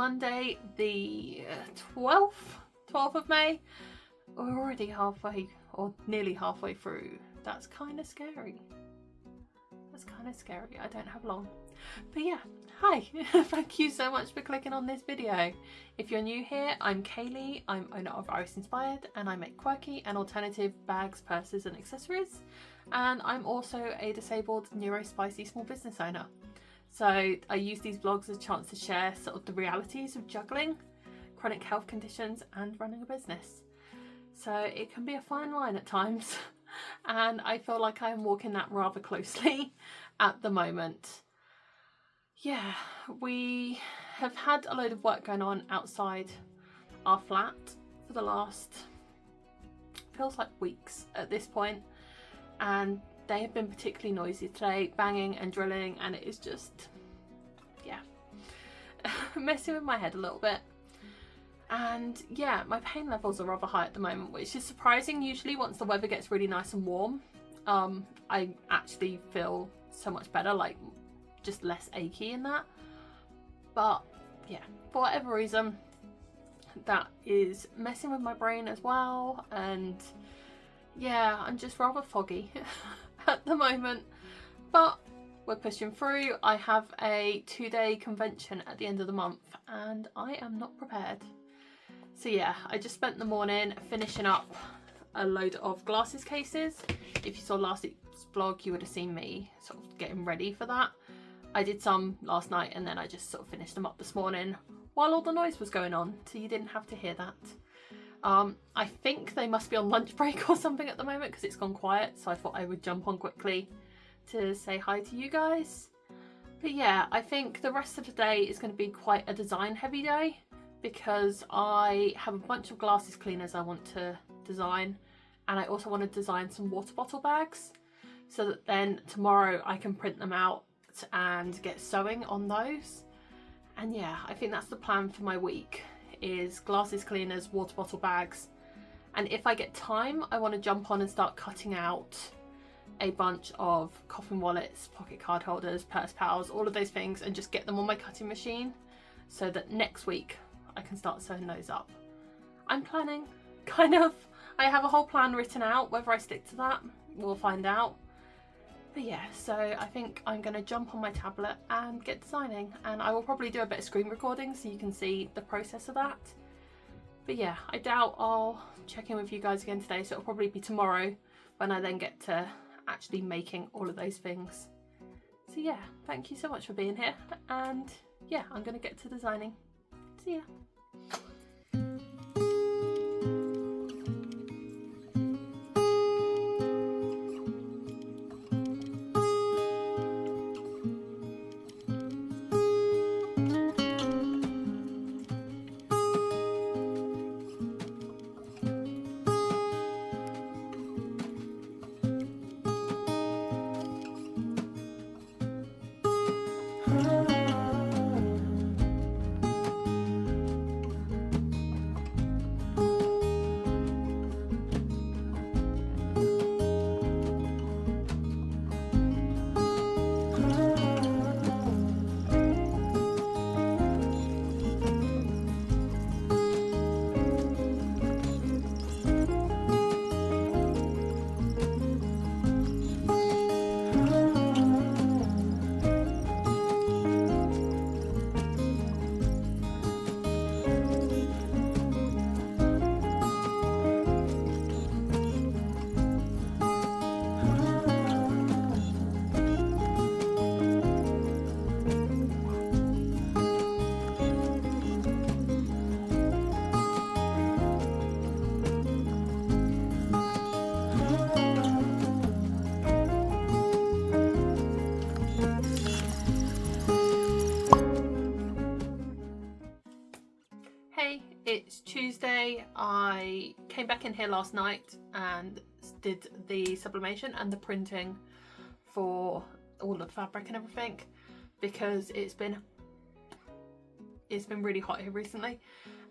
Monday the 12th of May. We're already halfway, or nearly halfway through. That's kind of scary. I don't have long. But yeah, hi. Thank you so much for clicking on this video. If you're new here, I'm Kaylee. I'm owner of Iris Inspired, and I make quirky and alternative bags, purses and accessories. And I'm also a disabled neurospicy small business owner. So I use these vlogs as a chance to share sort of the realities of juggling, chronic health conditions and running a business. So it can be a fine line at times. And I feel like I'm walking that rather closely at the moment. Yeah, we have had a load of work going on outside our flat for the last, feels like weeks at this point, and they have been particularly noisy today, banging and drilling, and it is just, yeah, messing with my head a little bit. And yeah, my pain levels are rather high at the moment, which is surprising. Usually once the weather gets really nice and warm, I actually feel so much better, like just less achy in that. But yeah, for whatever reason, that is messing with my brain as well. And yeah, I'm just rather foggy at the moment, but we're pushing through. I have a 2-day convention at the end of the month and I am not prepared. So yeah, I just spent the morning finishing up a load of glasses cases. If you saw last week's vlog, you would have seen me sort of getting ready for that. I did some last night and then I just sort of finished them up this morning while all the noise was going on, so you didn't have to hear that. I think they must be on lunch break or something at the moment because it's gone quiet, so I thought I would jump on quickly to say hi to you guys. But yeah, I think the rest of the day is going to be quite a design heavy day, because I have a bunch of glasses cleaners I want to design, and I also want to design some water bottle bags so that then tomorrow I can print them out and get sewing on those. And yeah, I think that's the plan for my week, is glasses cleaners, water bottle bags, and if I get time I want to jump on and start cutting out a bunch of coffin wallets, pocket card holders, purse pals, all of those things, and just get them on my cutting machine so that next week I can start sewing those up. I'm planning, kind of. I have a whole plan written out. Whether I stick to that, we'll find out. But yeah, so I think I'm going to jump on my tablet and get designing, and I will probably do a bit of screen recording so you can see the process of that. But yeah, I doubt I'll check in with you guys again today, so it'll probably be tomorrow when I then get to actually making all of those things. So yeah, thank you so much for being here, and yeah, I'm going to get to designing. See ya. It's Tuesday. I came back in here last night and did the sublimation and the printing for all the fabric and everything, because it's been really hot here recently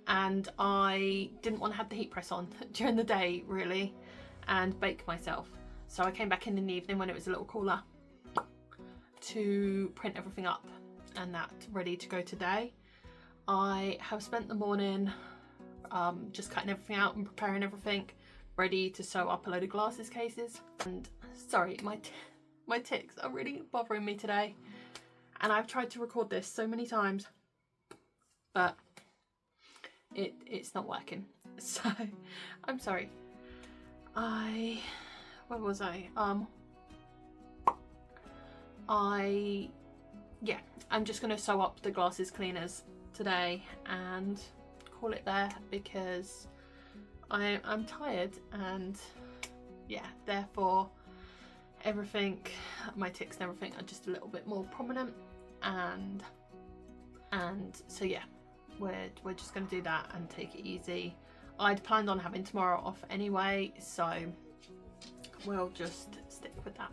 and I didn't want to have the heat press on during the day really and bake myself. So I came back in the evening when it was a little cooler to print everything up and that ready to go today. I have spent the morning just cutting everything out and preparing everything ready to sew up a load of glasses cases. And sorry, my tics are really bothering me today, and I've tried to record this so many times, but it's not working, so I'm sorry. Where was I? Yeah, I'm just gonna sew up the glasses cleaners today and call it there, because I'm tired, and yeah, therefore everything, my tics and everything are just a little bit more prominent, and so yeah, we're just gonna do that and take it easy. I'd planned on having tomorrow off anyway, so we'll just stick with that.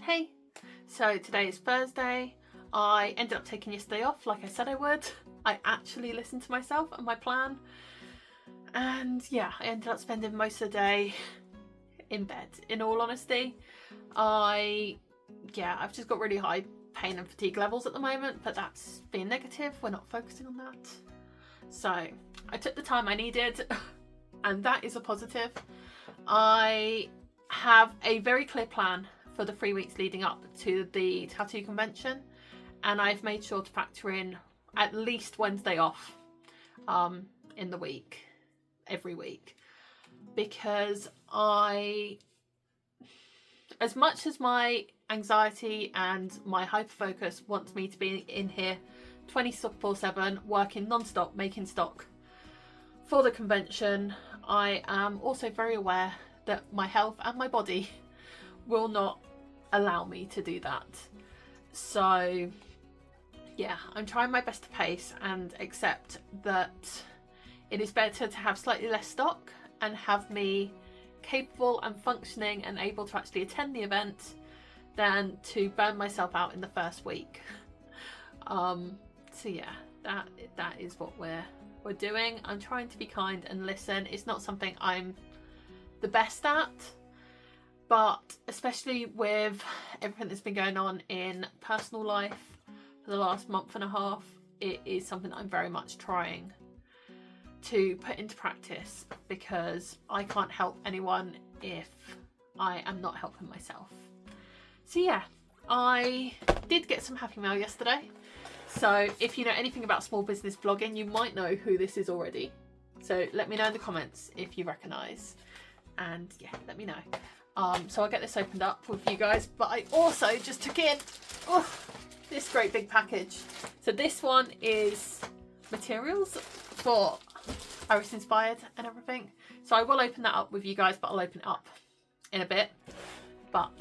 Hey, so today is Thursday. I ended up taking yesterday off like I said I would. I actually listened to myself and my plan, and yeah, I ended up spending most of the day in bed, in all honesty. I've just got really high pain and fatigue levels at the moment, but that's being negative. We're not focusing on that. So I took the time I needed and that is a positive. I have a very clear plan for the 3 weeks leading up to the tattoo convention, and I've made sure to factor in at least Wednesday off in the week, every week, because as much as my anxiety and my hyperfocus wants me to be in here 24/7 working non-stop, making stock for the convention, I am also very aware that my health and my body will not allow me to do that. So yeah, I'm trying my best to pace and accept that it is better to have slightly less stock and have me capable and functioning and able to actually attend the event than to burn myself out in the first week. So yeah, that is what we're doing. I'm trying to be kind and listen. It's not something I'm the best at, but especially with everything that's been going on in personal life for the last month and a half, it is something that I'm very much trying to put into practice, because I can't help anyone if I am not helping myself. So yeah, I did get some happy mail yesterday. So if you know anything about small business blogging, you might know who this is already. So let me know in the comments if you recognise, and yeah, let me know. So I'll get this opened up with you guys, but I also just took in this great big package. So this one is materials for Iris Inspired and everything. So I will open that up with you guys, but I'll open it up in a bit. But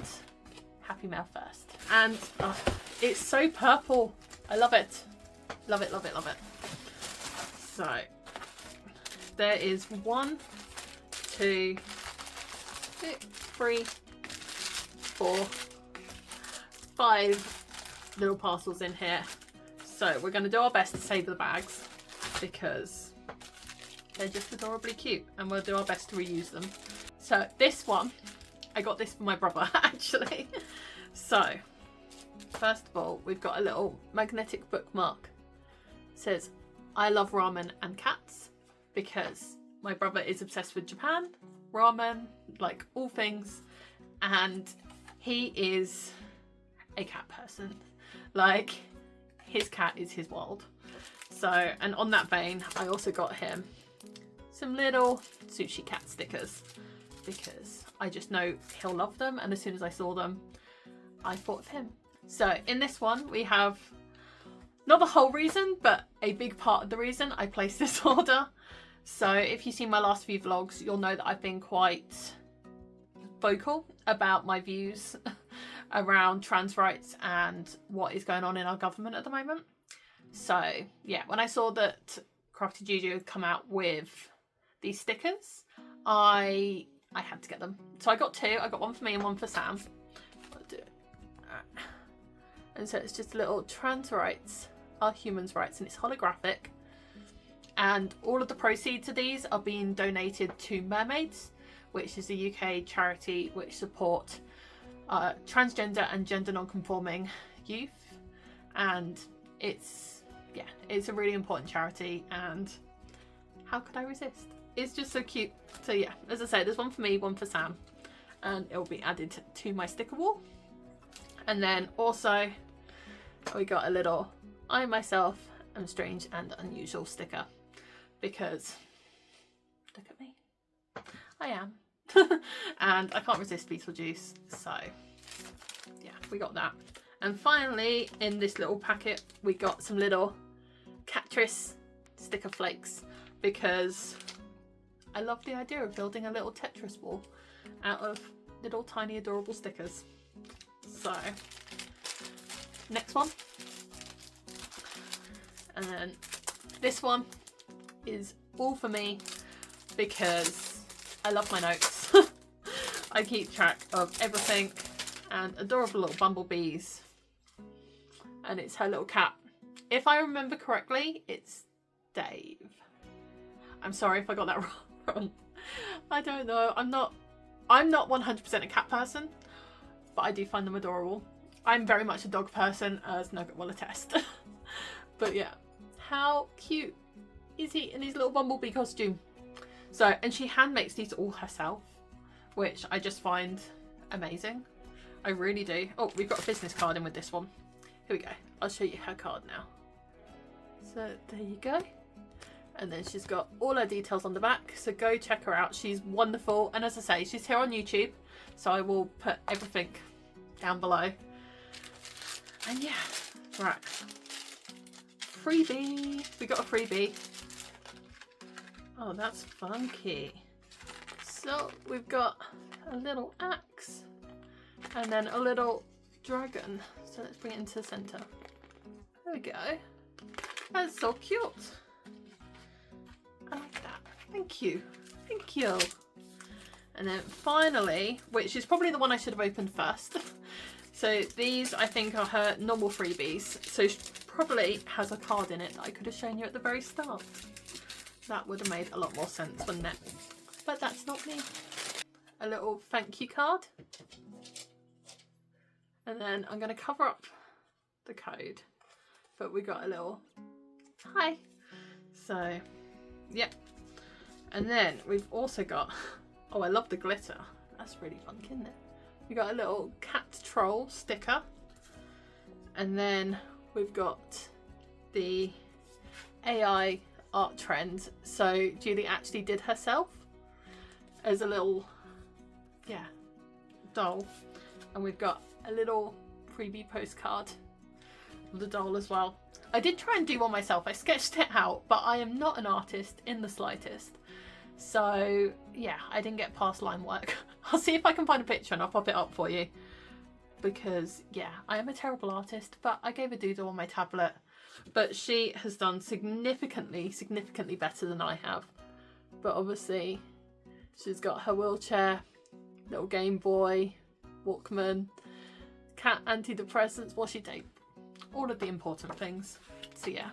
happy mail first. And it's so purple. I love it. Love it, love it, love it. So there is 1, 2, 3, 4, 5 little parcels in here. So we're going to do our best to save the bags because they're just adorably cute, and we'll do our best to reuse them. So this one, I got this for my brother actually. So first of all, we've got a little magnetic bookmark. It says, I love ramen and cats, because my brother is obsessed with Japan, ramen, like all things, and he is a cat person. Like, his cat is his world. So, and on that vein, I also got him some little sushi cat stickers, because I just know he'll love them, and as soon as I saw them, I thought of him. So in this one, we have not the whole reason, but a big part of the reason I placed this order. So if you've seen my last few vlogs, you'll know that I've been quite vocal about my views around trans rights and what is going on in our government at the moment. So yeah, when I saw that Crafty Juju had come out with these stickers, I had to get them. So I got 2. I got one for me and one for Sam. I'll do it. And so it's just a little trans rights are humans' rights, and it's holographic. And all of the proceeds of these are being donated to Mermaids, which is a UK charity which support transgender and gender non-conforming youth. And it's a really important charity, and how could I resist? It's just so cute. So yeah, as I say, there's one for me, one for Sam, and it will be added to my sticker wall. And then also we got a little I myself am strange and unusual sticker, because look at me, I am. And I can't resist Beetlejuice, so yeah, we got that. And finally, in this little packet, we got some little Catrice sticker flakes, because I love the idea of building a little Tetris ball out of little tiny adorable stickers. So next one, and then this one is all for me because I love my notes. I keep track of everything, and adorable little bumblebees, and it's her little cat. If I remember correctly, it's Dave. I'm sorry if I got that wrong. I don't know. I'm not 100% a cat person, but I do find them adorable. I'm very much a dog person, as Nugget will attest. But yeah, how cute is he in his little bumblebee costume? So, and she hand makes these all herself, which I just find amazing. I really do. Oh, we've got a business card in with this one. Here we go. I'll show you her card now. So there you go. And then she's got all her details on the back, so go check her out. She's wonderful, and as I say, she's here on YouTube, so I will put everything down below. And yeah, right, freebie. We got a freebie. Oh, that's funky. So we've got a little axe and then a little dragon. So let's bring it into the center. There we go. That's so cute. I like that. Thank you. Thank you. And then finally, which is probably the one I should have opened first. So these, I think, are her normal freebies. So she probably has a card in it that I could have shown you at the very start. That would have made a lot more sense, wouldn't it? But that's not me. A little thank you card. And then I'm going to cover up the code. But we got a little hi. So, yep, And then we've also got, oh, I love the glitter. That's really funky, isn't it? We got a little cat troll sticker. And then we've got the AI art trend. So Julie actually did herself as a little, yeah, doll. And we've got a little freebie postcard of the doll as well. I did try and do one myself. I sketched it out, but I am not an artist in the slightest. So yeah, I didn't get past line work. I'll see if I can find a picture and I'll pop it up for you. Because yeah, I am a terrible artist, but I gave a doodle on my tablet. But she has done significantly better than I have. But obviously, she's got her wheelchair, little Game Boy, Walkman, cat antidepressants, washi tape, all of the important things. So yeah,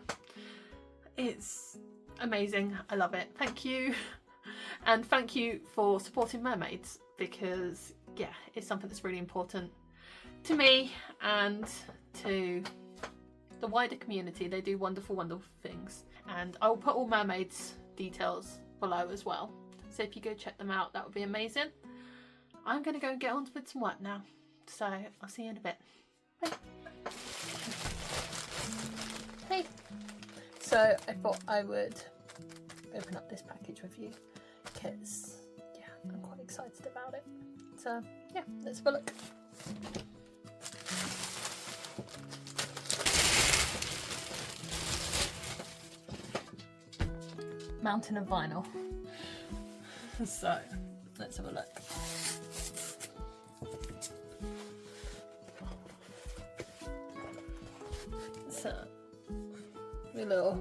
it's amazing. I love it. Thank you. And thank you for supporting mermaids, because yeah, it's something that's really important to me and to the wider community. They do wonderful things, and I will put all mermaids details below as well, so if you go check them out, that would be amazing. I'm going to go and get on with some work now, so I'll see you in a bit. Bye. Hey, so I thought I would open up this package with you because yeah, I'm quite excited about it. So yeah, let's have a look. Mountain of vinyl. So let's have a look. So a little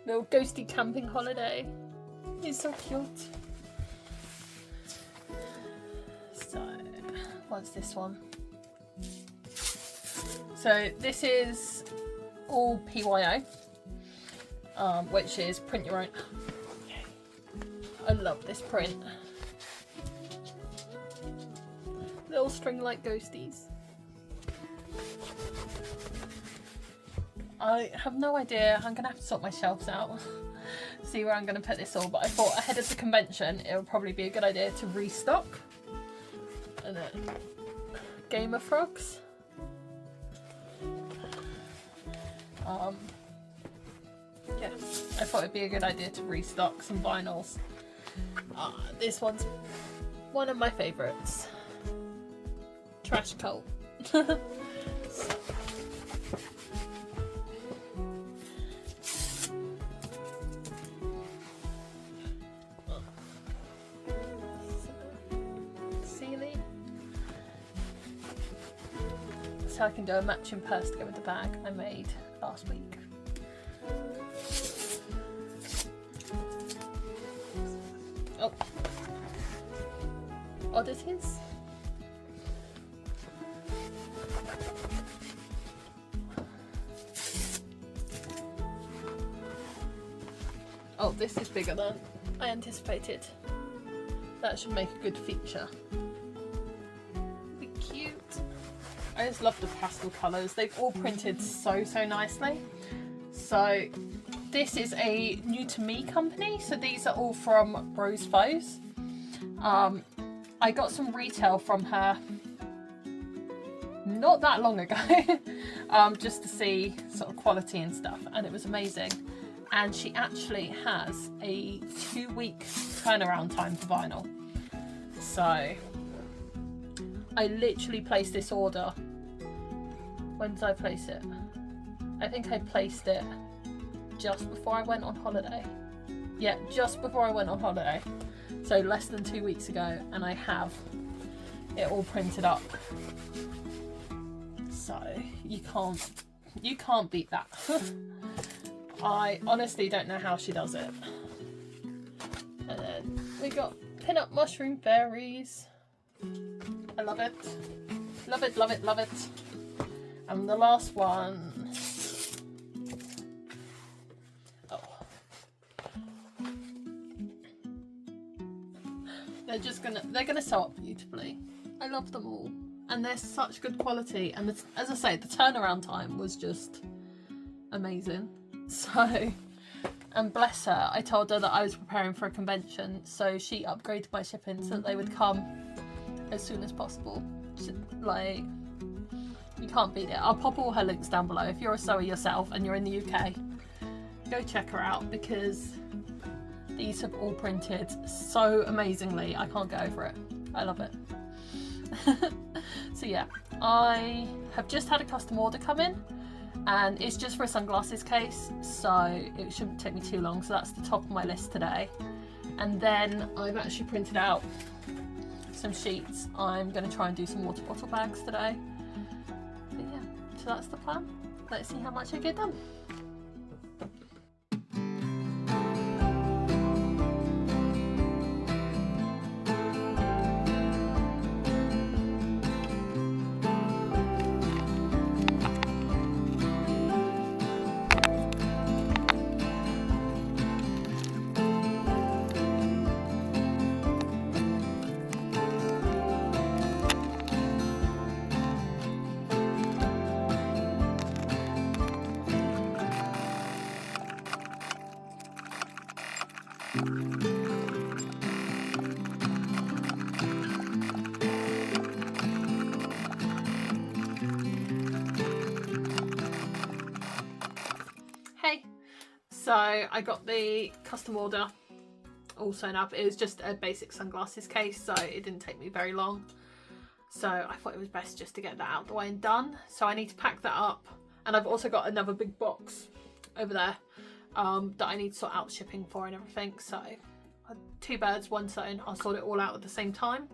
ghosty camping holiday. He's so cute. So what's this one? So this is all PYO, which is print your own. I love this print. Little string-like ghosties. I have no idea. I'm gonna have to sort my shelves out, see where I'm gonna put this all. But I thought ahead of the convention, it would probably be a good idea to restock. And then Gamer Frogs. Yeah, I thought it'd be a good idea to restock some vinyls. This one's one of my favourites. Trash Cult. Sealy. So I can do a matching purse to go with the bag I made last week. Oh, oddities. Oh, this is bigger than I anticipated. That should make a good feature. Be cute. I just love the pastel colours. They've all printed so nicely. So this is a new to me company. So these are all from Rose Foes. I got some retail from her not that long ago, just to see sort of quality and stuff, and it was amazing. And she actually has a 2-week turnaround time for vinyl. So I literally placed this order. When did I place it? I think I placed it just before I went on holiday. Yeah, just before I went on holiday. So less than 2 weeks ago, and I have it all printed up. So you can't beat that. I honestly don't know how she does it. And then we got pin-up mushroom fairies. I love it. Love it, love it, love it. And the last one. Oh. They're gonna sew up beautifully. I love them all. And they're such good quality. And as I say, the turnaround time was just amazing. So And bless her, I told her that I was preparing for a convention, so she upgraded my shipping so that they would come as soon as possible. Like, you can't beat it. I'll pop all her links down below. If you're a sewer yourself and you're in the UK, go check her out, because these have all printed so amazingly. I can't get over it. I love it. So yeah, I have just had a custom order come in, and it's just for a sunglasses case, so it shouldn't take me too long. So that's the top of my list today. And then I've actually printed out some sheets. I'm going to try and do some water bottle bags today. But yeah, so that's the plan. Let's see how much I get done. Hey, so I got the custom order all sewn up. It was just a basic sunglasses case, so it didn't take me very long. So I thought it was best just to get that out of the way and done. So I need to pack that up, and I've also got another big box over there that I need to sort out shipping for and everything. So two birds, one stone. I'll sort it all out at the same time.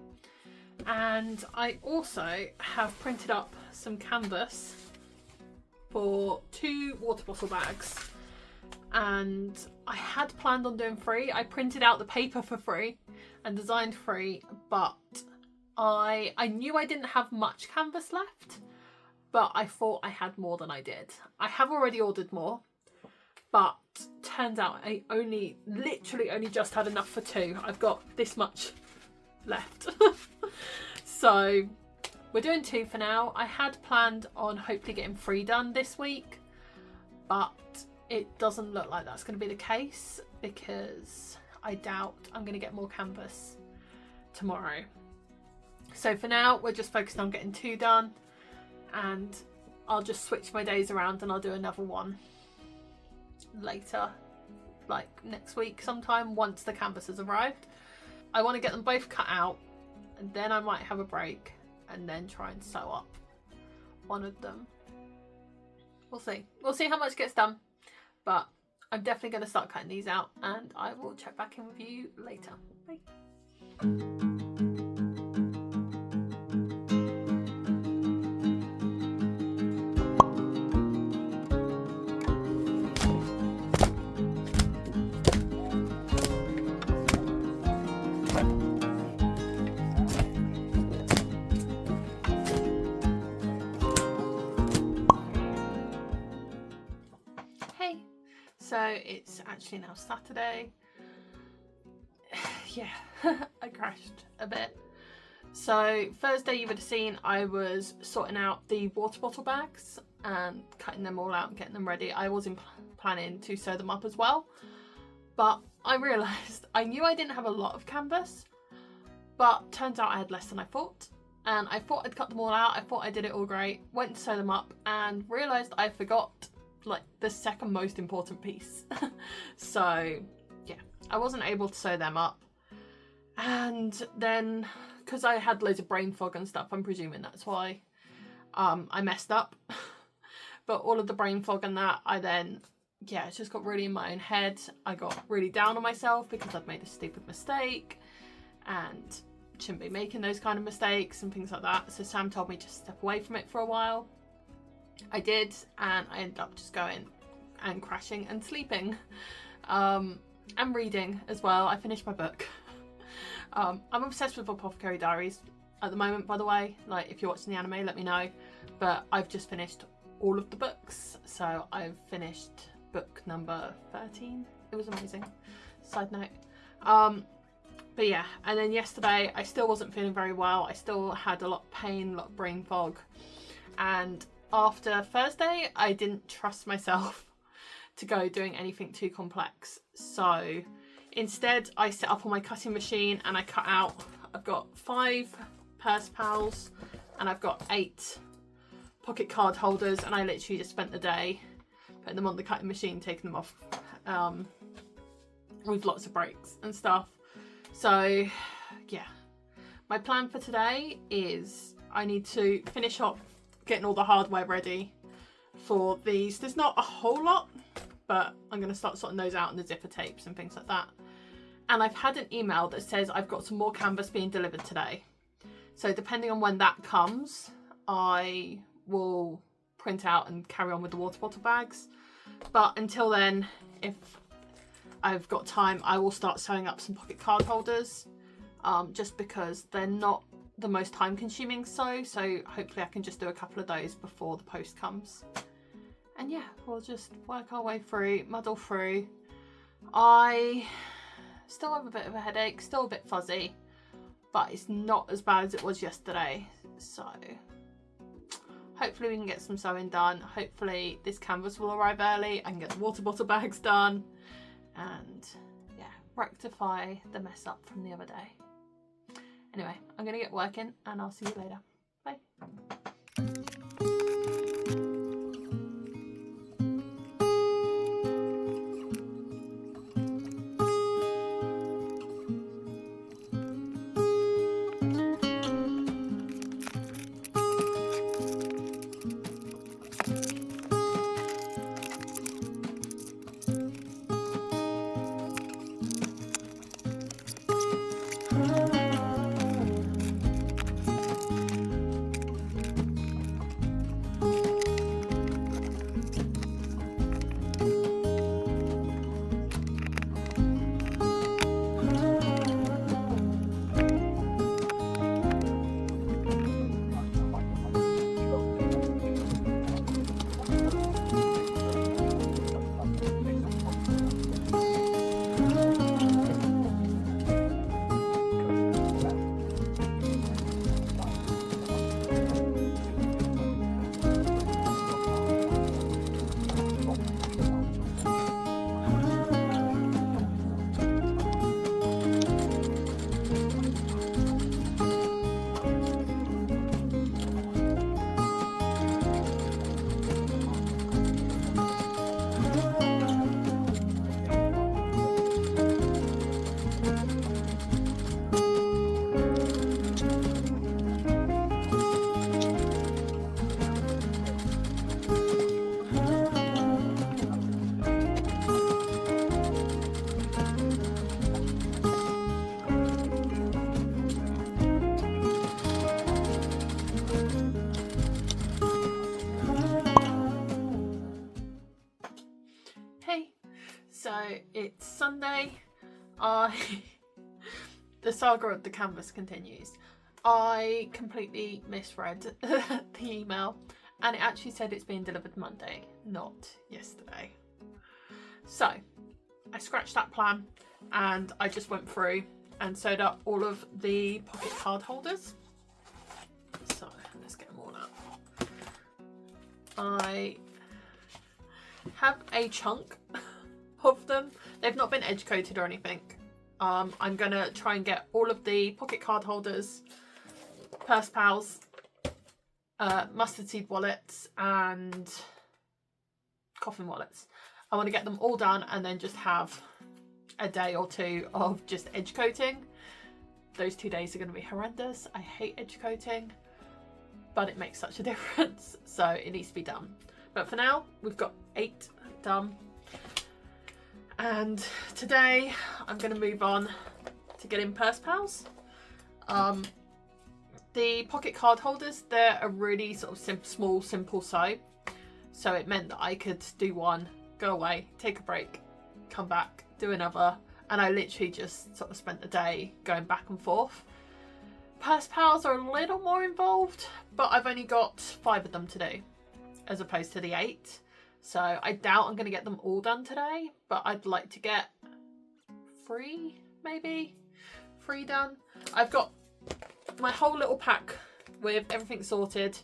And I also have printed up some canvas for 2 water bottle bags, and I had planned on doing free. I printed out the paper for free and designed free, but I knew I didn't have much canvas left, but I thought I had more than I did. I have already ordered more, but turns out I literally only just had enough for 2. I've got this much left. So we're doing 2 for now. I had planned on hopefully getting 3 done this week, but it doesn't look like that's going to be the case, because I doubt I'm going to get more canvas tomorrow. So for now, we're just focused on getting 2 done, and I'll just switch my days around and I'll do another one later, like next week sometime, once the canvas has arrived. I want to get them both cut out, and then I might have a break and then try and sew up one of them. We'll see. We'll see how much gets done, but I'm definitely going to start cutting these out, and I will check back in with you later. Bye. So it's actually now Saturday. Yeah, I crashed a bit. So Thursday, you would have seen I was sorting out the water bottle bags and cutting them all out and getting them ready. I wasn't planning to sew them up as well, but I realised I knew I didn't have a lot of canvas, but turns out I had less than I thought. And I thought I'd cut them all out. I thought I did it all great. Went to sew them up and realised I forgot like the second most important piece. So yeah, I wasn't able to sew them up, and then because I had loads of brain fog and stuff, I'm presuming that's why I messed up. But all of the brain fog and that, I then it just got really in my own head. I got really down on myself because I'd made a stupid mistake and shouldn't be making those kind of mistakes and things like that. So Sam told me just step away from it for a while. I did, and I ended up just going and crashing and sleeping, and reading as well. I finished my book. I'm obsessed with Apothecary Diaries at the moment, by the way. Like, if you're watching the anime, let me know. But I've just finished all of the books, so I've finished book number 13. It was amazing. Side note. But yeah, and then yesterday I still wasn't feeling very well. I still had a lot of pain, a lot of brain fog, and after Thursday, I didn't trust myself to go doing anything too complex. So instead I set up on my cutting machine and I cut out, I've got 5 purse pals and I've got 8 pocket card holders, and I literally just spent the day putting them on the cutting machine, taking them off with lots of breaks and stuff. So yeah, my plan for today is I need to finish up getting all the hardware ready for these. There's not a whole lot, but I'm going to start sorting those out in the zipper tapes and things like that. And I've had an email that says I've got some more canvas being delivered today. So depending on when that comes, I will print out and carry on with the water bottle bags. But until then, if I've got time, I will start sewing up some pocket card holders, just because they're not the most time consuming so hopefully I can just do a couple of those before the post comes. And yeah, we'll just work our way through, muddle through. I still have a bit of a headache, still a bit fuzzy, but it's not as bad as it was yesterday. So hopefully we can get some sewing done. Hopefully this canvas will arrive early. I can get the water bottle bags done and yeah, rectify the mess up from the other day. Anyway, I'm going to get working and I'll see you later. Bye. So it's Sunday. The saga of the canvas continues. I completely misread the email and it actually said it's being delivered Monday, not yesterday. So I scratched that plan and I just went through and sewed up all of the pocket card holders. So let's get them all out. I have a chunk of them. They've not been edge coated or anything. I'm gonna try and get all of the pocket card holders, purse pals, mustard seed wallets and coffin wallets. I want to get them all done and then just have a day or two of just edge coating. Those 2 days are going to be horrendous. I hate edge coating, but it makes such a difference, so it needs to be done. But for now, we've got 8 done. And today I'm going to move on to getting purse pals. The pocket card holders, they're a really sort of small, simple sew. So it meant that I could do one, go away, take a break, come back, do another. And I literally just sort of spent the day going back and forth. Purse pals are a little more involved, but I've only got 5 of them to do as opposed to the 8. So I doubt I'm going to get them all done today, but I'd like to get 3, maybe 3 done. I've got my whole little pack with everything sorted,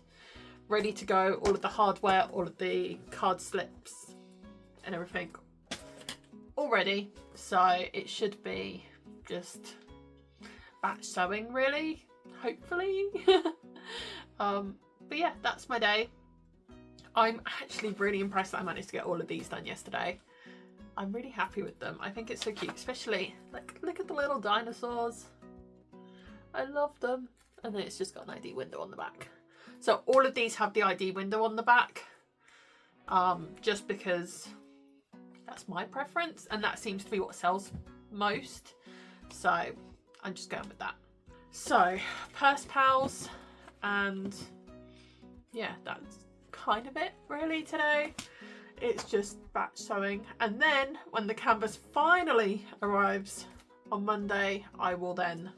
ready to go, all of the hardware, all of the card slips, and everything already, so it should be just batch sewing really, hopefully. But yeah, that's my day. I'm actually really impressed that I managed to get all of these done yesterday. I'm really happy with them. I think it's so cute, especially like look at the little dinosaurs. I love them. And then it's just got an ID window on the back. So all of these have the ID window on the back, just because that's my preference and that seems to be what sells most. So I'm just going with that. So purse pals, and yeah, that's kind of it really today. It's just batch sewing, and then when the canvas finally arrives on Monday, I will then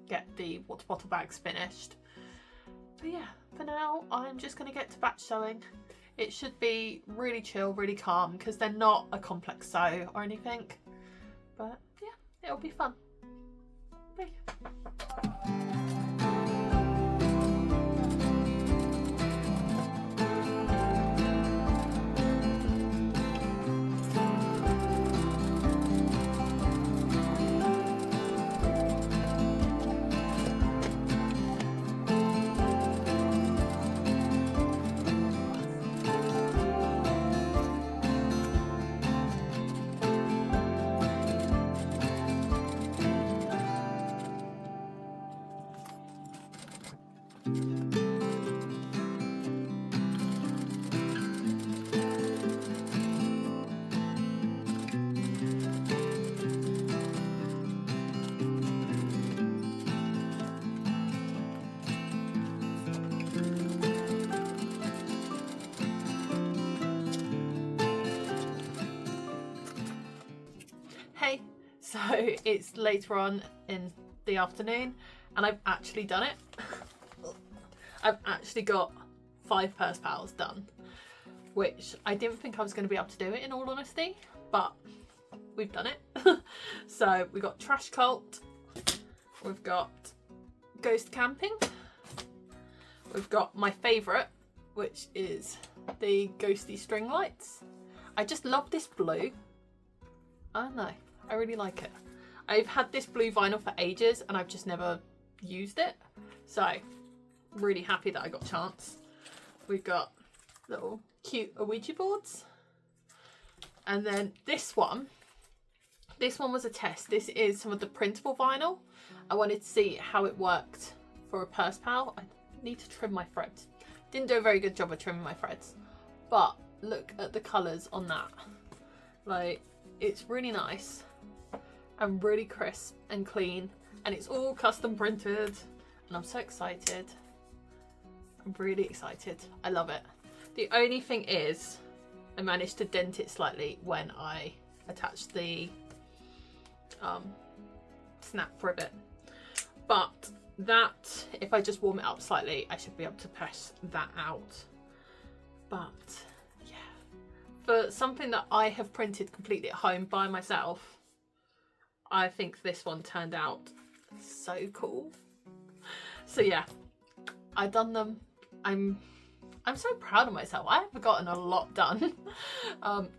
get the water bottle bags finished. But yeah, for now I'm just going to get to batch sewing. It should be really chill, really calm, because they're not a complex sew or anything. But yeah, it'll be fun. Bye. Hey, so it's later on in the afternoon and I've actually done it. I've actually got 5 purse pals done, which I didn't think I was going to be able to do it in all honesty, but we've done it. So we've got Trash Cult, we've got Ghost Camping, we've got my favourite, which is the Ghosty String Lights. I just love this blue. I don't know, I really like it. I've had this blue vinyl for ages and I've just never used it, so really happy that I got a chance. We've got little cute Ouija boards, and then this one was a test. This is some of the printable vinyl. I wanted to see how it worked for a purse pal. I need to trim my threads. Didn't do a very good job of trimming my threads, but look at the colours on that. Like, it's really nice and really crisp and clean, and it's all custom printed, and I'm so excited. I'm really excited. I love it. The only thing is I managed to dent it slightly when I attached the snap for a bit, but that, if I just warm it up slightly, I should be able to press that out. But yeah, for something that I have printed completely at home by myself, I think this one turned out so cool. So yeah, I've done them. I'm so proud of myself. I have gotten a lot done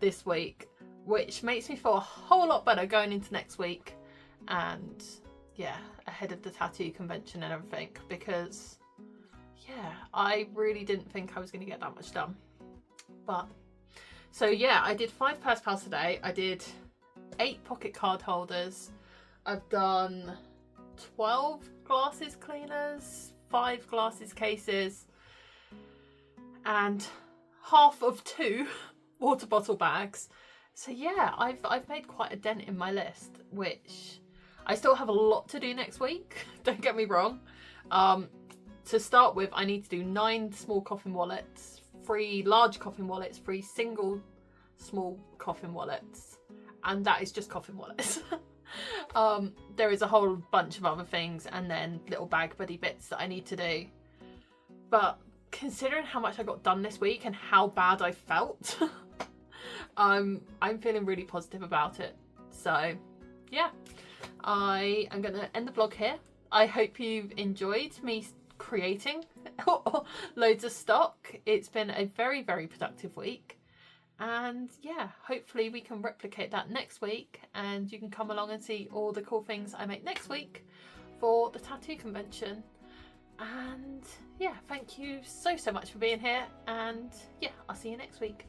this week, which makes me feel a whole lot better going into next week, and yeah, ahead of the tattoo convention and everything, because yeah, I really didn't think I was going to get that much done. But so yeah, I did 5 purse pals today. I did 8 pocket card holders. I've done 12 glasses cleaners, 5 glasses cases, and half of 2 water bottle bags. So yeah, I've made quite a dent in my list, which I still have a lot to do next week. Don't get me wrong. To start with, I need to do 9 small coffin wallets, 3 large coffin wallets, 3 single small coffin wallets, and that is just coffin wallets. There is a whole bunch of other things and then little bag buddy bits that I need to do. But considering how much I got done this week and how bad I felt, I'm feeling really positive about it. So yeah, I am going to end the vlog here. I hope you've enjoyed me creating loads of stock. It's been a very, very productive week, And yeah, hopefully we can replicate that next week and you can come along and see all the cool things I make next week for the tattoo convention. And yeah, thank you so much for being here, and yeah, I'll see you next week.